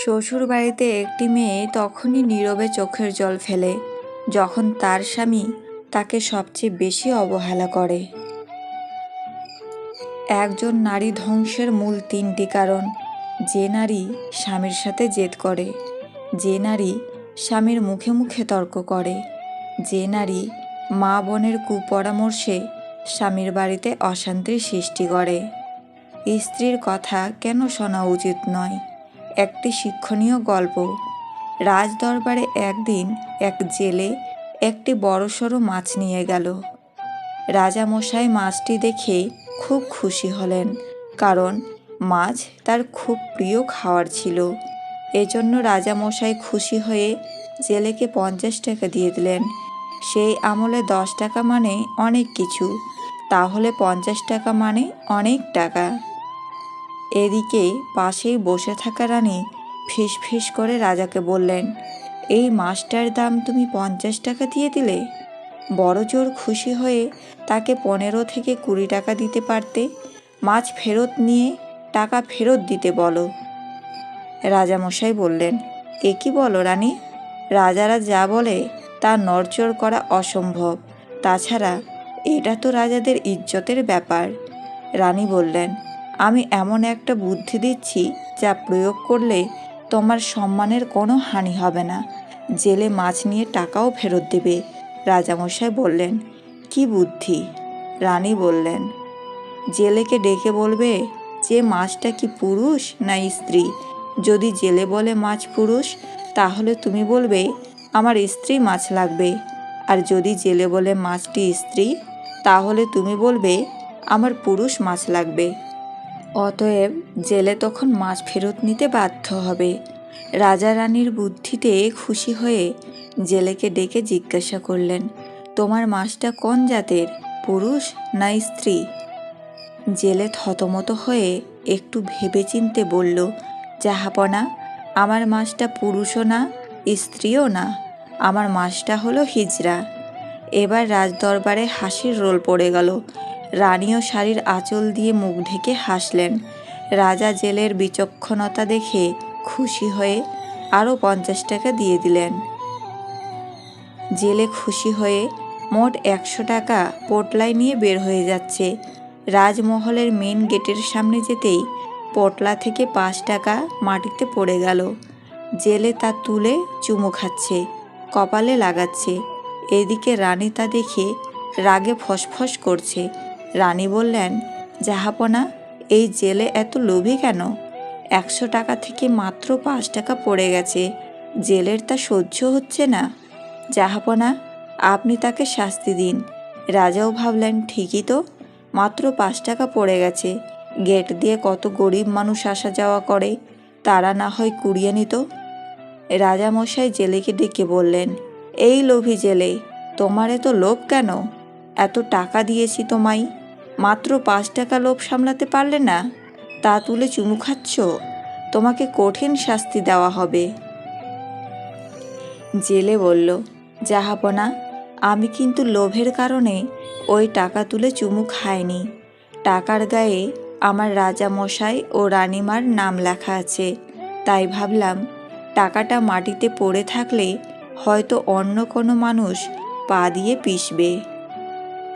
শ্বশুরবাড়িতে একটি মেয়ে তখনই নীরবে চোখের জল ফেলে যখন তার স্বামী তাকে সবচেয়ে বেশি অবহেলা করে। একজন নারী ধ্বংসের মূল তিনটি কারণ: যে নারী স্বামীর সাথে জেদ করে, যে নারী স্বামীর মুখে মুখে তর্ক করে, যে নারী মা বোনের কুপরামর্শে স্বামীর বাড়িতে অশান্তির সৃষ্টি করে। স্ত্রীর কথা কেন শোনা উচিত নয়? একটি শিক্ষণীয় গল্প। রাজদরবারে একদিন এক জেলে একটি বড়সড় মাছ নিয়ে গেল। রাজামশাই মাছটি দেখে খুব খুশি হলেন, কারণ মাছ তার খুব প্রিয় খাবার ছিল। এজন্য রাজামশাই খুশি হয়ে জেলেকে 50 টাকা দিয়ে দিলেন। সেই আমলে 10 টাকা মানে অনেক কিছু, তাহলে 50 টাকা মানে অনেক টাকা। এদিকে পাশেই বসে থাকা রানী ফিসফিস করে রাজাকে বললেন, এই মাছটার দাম তুমি 50 টাকা দিয়ে দিলে? বড় জোর খুশি হয়ে তাকে 15 থেকে 20 টাকা দিতে পারতে। মাছ ফেরত নিয়ে টাকা ফেরত দিতে বলো। রাজামশাই বললেন, এ কি বলো রানী? রাজারা যা বলে তা নড়চড় করা অসম্ভব। তাছাড়া এটা তো রাজাদের ইজ্জতের ব্যাপার। রানী বললেন, আমি এমন একটা বুদ্ধি দিচ্ছি যা প্রয়োগ করলে তোমার সম্মানের কোনো হানি হবে না, জেলে মাছ নিয়ে টাকাও ফেরত দেবে। রাজামশাই বললেন, কি বুদ্ধি? রানী বললেন, জেলেকে ডেকে বলবে যে মাছটা কি পুরুষ না স্ত্রী। যদি জেলে বলে মাছ পুরুষ, তাহলে তুমি বলবে আমার স্ত্রী মাছ লাগবে। আর যদি জেলে বলে মাছটি স্ত্রী, তাহলে তুমি বলবে আমার পুরুষ মাছ লাগবে। অতএব জেলে তখন মাছ ফেরত নিতে বাধ্য হবে। রাজা রানীর বুদ্ধিতে খুশি হয়ে জেলেকে ডেকে জিজ্ঞাসা করলেন, তোমার মাছটা কোন জাতের, পুরুষ না স্ত্রী? জেলে থতমত হয়ে একটু ভেবেচিন্তে বলল, জাহাপনা, আমার মাছটা পুরুষও না স্ত্রীও না, আমার মাছটা হলো হিজড়া। এবার রাজদরবারে হাসির রোল পড়ে গেল। রানীও শাড়ির আঁচল দিয়ে মুখ ঢেকে হাসলেন। রাজা জেলের বিচক্ষণতা দেখে খুশি হয়ে আরও 50 টাকা দিয়ে দিলেন। জেলে খুশি হয়ে মোট 100 টাকা পোটলায় নিয়ে বের হয়ে যাচ্ছে। রাজমহলের মেন গেটের সামনে যেতেই পোটলা থেকে 5 টাকা মাটিতে পড়ে গেল। জেলে তা তুলে চুমু খাচ্ছে, কপালে লাগাচ্ছে। এদিকে রানী তা দেখে রাগে ফসফস করছে। রানী বললেন, জাহাপনা, এই জেলে এত লোভী কেন? 100 টাকা থেকে মাত্র 5 টাকা পড়ে গেছে, জেলের তা সহ্য হচ্ছে না। জাহাপনা, আপনি তাকে শাস্তি দিন। রাজাও ভাবলেন, ঠিকই তো, মাত্র 5 টাকা পড়ে গেছে, গেট দিয়ে কত গরিব মানুষ আসা যাওয়া করে, তারা না হয় কুড়িয়ে নিত। রাজামশাই জেলেকে ডেকে বললেন, এই লোভী জেলে, তোমার এত লোভ কেন? এত টাকা দিয়েছি তোমায়, মাত্র 5 টাকা লোভ সামলাতে পারলে না? তা তুলে চুমু খাচ্ছ? তোমাকে কঠিন শাস্তি দেওয়া হবে। জেলে বলল, জাহাপনা, আমি কিন্তু লোভের কারণে ওই টাকা তুলে চুমু খাইনি। টাকার গায়ে আমার রাজামশাই ও রানীমার নাম লেখা আছে, তাই ভাবলাম টাকাটা মাটিতে পড়ে থাকলে হয়তো অন্য কোনো মানুষ পা দিয়ে পিষবে,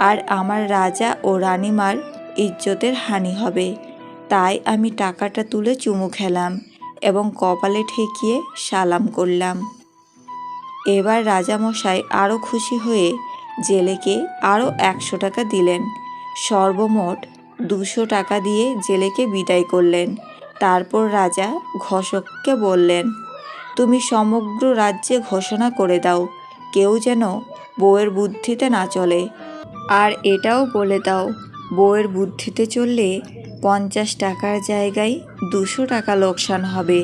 আর আমার রাজা ও রানীমার ইজ্জতের হানি হবে। তাই আমি টাকাটা তুলে চুমু খেলাম এবং কপালে ঠেকিয়ে সালাম করলাম। এবার রাজামশাই আরও খুশি হয়ে জেলেকে আরও 100 টাকা দিলেন। সর্বমোট 200 টাকা দিয়ে জেলেকে বিদায় করলেন। তারপর রাজা ঘোষককে বললেন, তুমি সমগ্র রাজ্যে ঘোষণা করে দাও, কেউ যেন বউয়ের বুদ্ধিতে না চলে। আর এটাও বলে দাও, বউয়ের বুদ্ধিতে চললে 50 টাকার জায়গায় 200 টাকা লোকসান হবে।